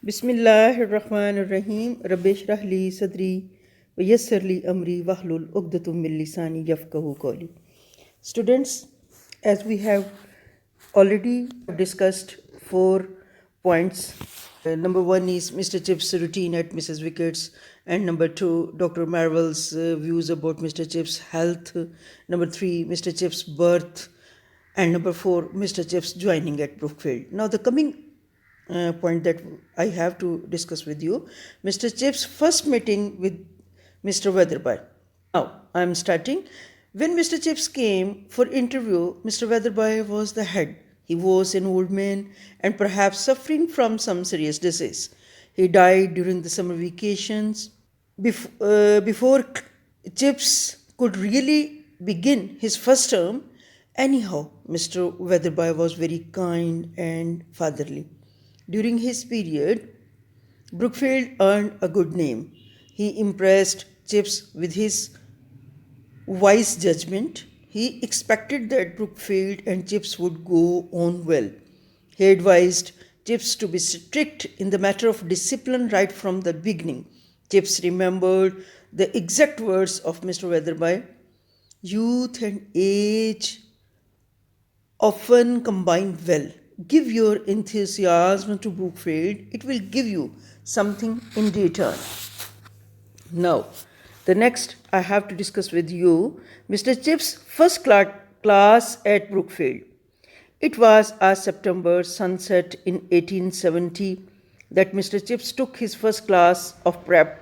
बिस्मिल्लाहिर्रहमानिर्रहीम रब्बिशरह ली सदरी वयस्सिर ली अमरी वहलुल उक़दतुम मिन लिसानी यफ़क़हू क़ौली. Students, as we have already discussed 4 points. Number 1 is Mr. Chips' routine at Mrs. Wicket's, and number 2, Dr. Marvel's views about Mr. Chips' health. Number 3, Mr. Chips' birth, and number 4, Mr. Chips joining at Brookfield. Now the coming point that I have to discuss with you, Mr. Chips' first meeting with Mr. Weatherby. Now I am starting. When Mr. Chips came for interview, Mr. Weatherby was the head. He was an old man and perhaps suffering from some serious disease. He died during the summer vacations. Before Chips could really begin his first term, anyhow, Mr. Weatherby was very kind and fatherly. During his period, Brookfield earned a good name. He impressed Chips with his wise judgment. He expected that Brookfield and Chips would go on well. He advised Chips to be strict in the matter of discipline right from the beginning. Chips remembered the exact words of Mr. Weatherby: "Youth and age often combine well. Give your enthusiasm to Brookfield, it will give you something in return." Now, the next I have to discuss with you Mr. Chips' first class at Brookfield. It was a September sunset in 1870 that Mr. Chips took his first class of prep.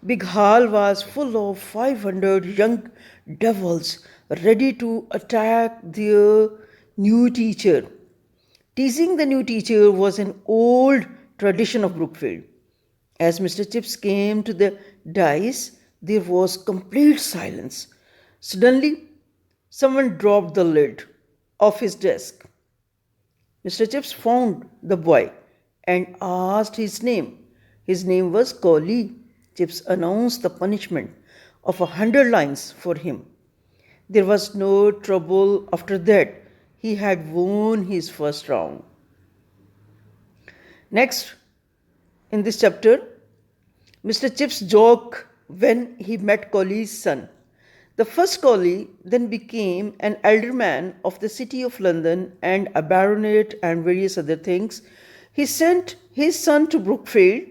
Big hall was full of 500 young devils ready to attack their new teacher. Teasing the new teacher was an old tradition of Brookfield. As Mr. Chips came to the dais, there was complete silence. Suddenly, someone dropped the lid off his desk. Mr. Chips found the boy and asked his name. His name was Collie. Chips announced the punishment of 100 lines for him. There was no trouble after that. He had won his first round. Next, in this chapter, Mr. Chips joked when he met Collie's son. The first Collie then became an alderman of the city of London and a baronet and various other things. He sent his son to Brookfield.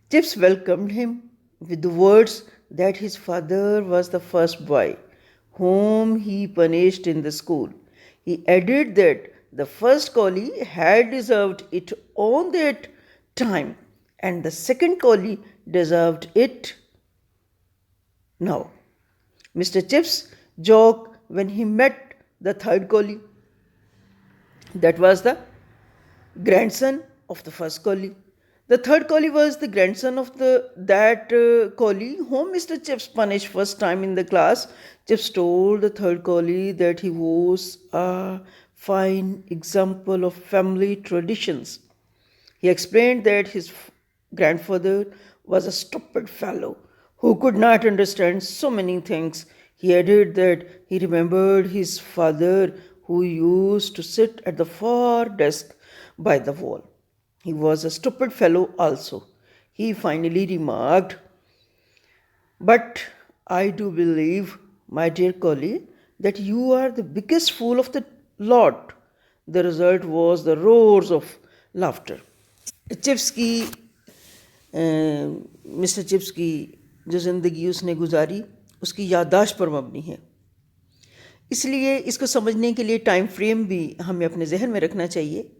Chips welcomed him with the words that his father was the first boy whom he punished in the school. He added that the first Collie had deserved it on that time and the second Collie deserved it now. Mr. Chips joked when he met the third Collie. That was the grandson of the first Collie. The third Collie was the grandson of that Collie whom Mr. Chips punished first time in the class. Chips told the third Collie that he was a fine example of family traditions. He explained that his grandfather was a stupid fellow who could not understand so many things. He added that he remembered his father who used to sit at the far desk by the wall. He was a stupid fellow also. He finally remarked, "But I do believe, my dear Collie, that you are the biggest fool of the lot." The result was the roars of laughter. Chips की mister chips की जो ज़िंदगी उसने गुजारी उसकी याददाश्त पर मबनी है, इसलिए इसको समझने के लिए टाइम फ्रेम भी हमें अपने जहन में रखना चाहिए.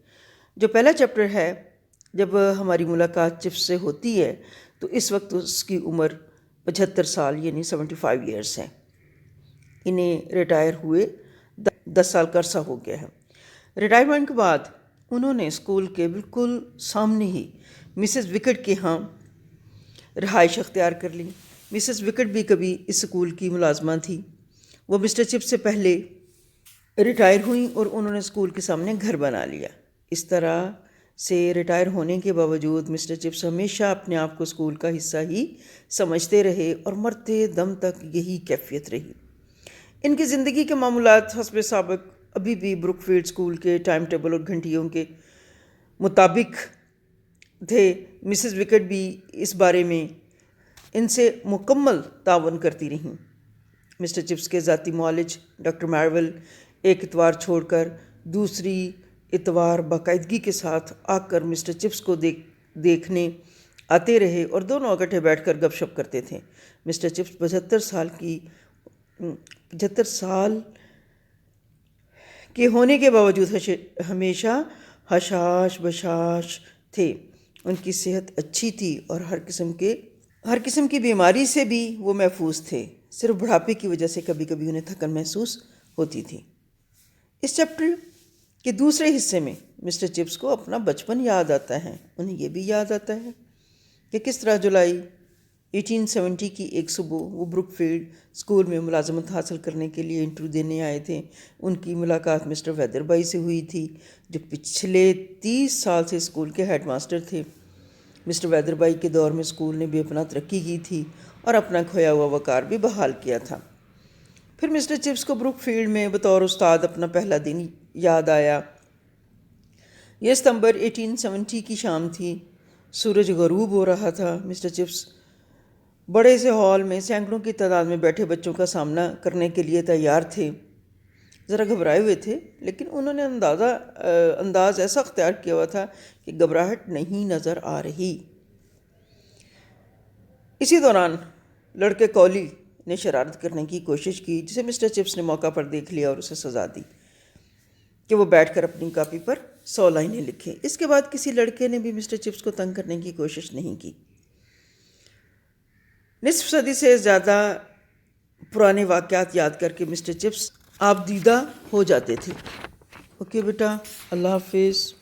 जो पहला चैप्टर है, जब हमारी मुलाकात चिप्स से होती है तो इस वक्त उसकी उम्र 75 साल यानी 75 ईयर्स है. इन्हें रिटायर हुए 10 साल का अरसा हो गया है. रिटायरमेंट के बाद उन्होंने स्कूल के बिल्कुल सामने ही मिसेस विकेट के यहाँ रहाइश अख्तियार कर ली. मिसेस विकेट भी कभी इस स्कूल की मुलाजमा थी. वो मिस्टर चिप्स से पहले रिटायर हुई और उन्होंने स्कूल के सामने घर बना लिया. इस तरह से रिटायर होने के बावजूद मिस्टर चिप्स हमेशा अपने आप को स्कूल का हिस्सा ही समझते रहे और मरते दम तक यही कैफियत रही. इनकी ज़िंदगी के मामूलात हस्ब साबिक अभी भी ब्रुकफील्ड स्कूल के टाइम टेबल और घंटियों के मुताबिक تھے مسز وکٹ بھی اس بارے میں ان سے مکمل تعاون کرتی رہیں۔ مسٹر چپس کے ذاتی معالج ڈاکٹر میرول ایک اتوار چھوڑ کر دوسری اتوار باقاعدگی کے ساتھ آ کر مسٹر چپس کو دیکھنے آتے رہے اور دونوں اکٹھے بیٹھ کر گپ شپ کرتے تھے۔ مسٹر چپس 75 سال کے ہونے کے باوجود ہمیشہ حشاش بشاش تھے۔ ان کی صحت اچھی تھی اور ہر قسم کی بیماری سے بھی وہ محفوظ تھے، صرف بڑھاپے کی وجہ سے کبھی کبھی انہیں تھکن محسوس ہوتی تھی۔ اس چیپٹر کے دوسرے حصے میں مسٹر چپس کو اپنا بچپن یاد آتا ہے۔ انہیں یہ بھی یاد آتا ہے کہ کس طرح جولائی 1870 کی ایک صبح وہ بروک فیلڈ اسکول میں ملازمت حاصل کرنے کے لیے انٹرویو دینے آئے تھے۔ ان کی ملاقات مسٹر ویدر بائی سے ہوئی تھی جو پچھلے 30 سال سے اسکول کے ہیڈ ماسٹر تھے۔ مسٹر ویدر بائی کے دور میں اسکول نے بے پناہ ترقی کی تھی اور اپنا کھویا ہوا وقار بھی بحال کیا تھا۔ پھر مسٹر چپس کو بروک فیلڈ میں بطور استاد اپنا پہلا دن یاد آیا۔ یہ ستمبر 1870 کی شام تھی، سورج غروب ہو رہا تھا۔ مسٹر چپس بڑے سے ہال میں سینکڑوں کی تعداد میں بیٹھے بچوں کا سامنا کرنے کے لیے تیار تھے۔ ذرا گھبرائے ہوئے تھے، لیکن انہوں نے انداز ایسا اختیار کیا ہوا تھا کہ گھبراہٹ نہیں نظر آ رہی۔ اسی دوران لڑکے کولی نے شرارت کرنے کی کوشش کی، جسے مسٹر چپس نے موقع پر دیکھ لیا اور اسے سزا دی کہ وہ بیٹھ کر اپنی کاپی پر 100 لائنیں لکھے۔ اس کے بعد کسی لڑکے نے بھی مسٹر چپس کو تنگ کرنے کی کوشش نہیں کی۔ نصف صدی سے زیادہ پرانے واقعات یاد کر کے مسٹر چپس آپ دیدہ ہو جاتے تھے۔ اوکے بیٹا، اللہ حافظ۔